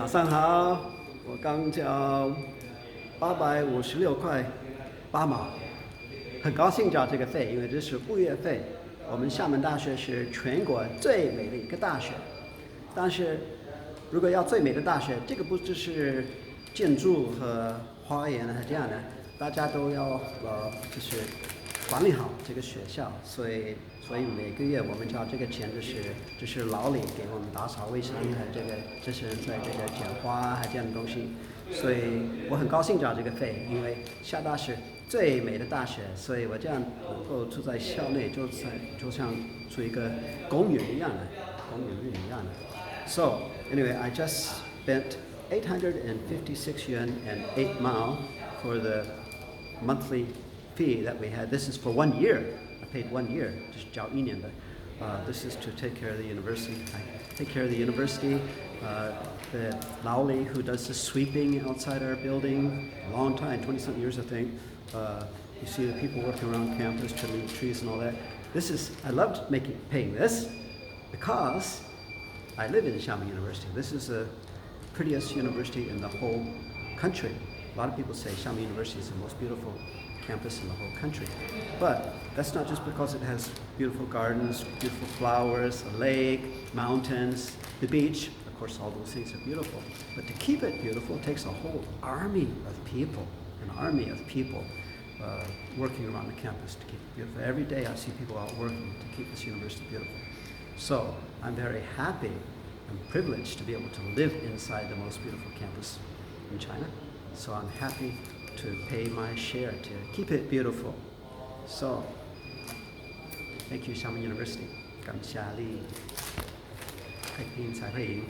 早上好，我刚交856块8毛，很高兴交这个费，因为这是物业费。我们厦门大学是全国最美的一个大学，但是如果要最美的大学，这个不只是建筑和花园这样的，大家都要就是管理好这个学校，所以每个月我们交这个钱就是老李给我们打扫卫生，还有这些人在这个剪花还这样的东西，所以我很高兴交这个费，因为厦大是最美的大学，所以我这样能够住在校内，就像住一个公园一样的。So anyway, I just spent 856 yuan and 8 mao for the monthly fee that we had. This is for 1 year. I paid 1 year, just 交1年的. This is to take care of the university. I take care of the university. The Lao Li, who does the sweeping outside our building, a long time, 20-something years, I think. You see the people working around campus, trimming the trees and all that. I loved paying this because I live in Xiamen University. This is the prettiest university in the whole country. A lot of people say Xiamen University is the most beautiful campus in the whole country. But that's not just because it has beautiful gardens, beautiful flowers, a lake, mountains, the beach. Of course, all those things are beautiful. But to keep it beautiful, it takes a whole army of people, working around the campus to keep it beautiful. Every day I see people out working to keep this university beautiful. So I'm very happy and privileged to be able to live inside the most beautiful campus in China. So I'm happy to pay my share to keep it beautiful. So thank you, Xiamen University. 感谢你，开心才会赢。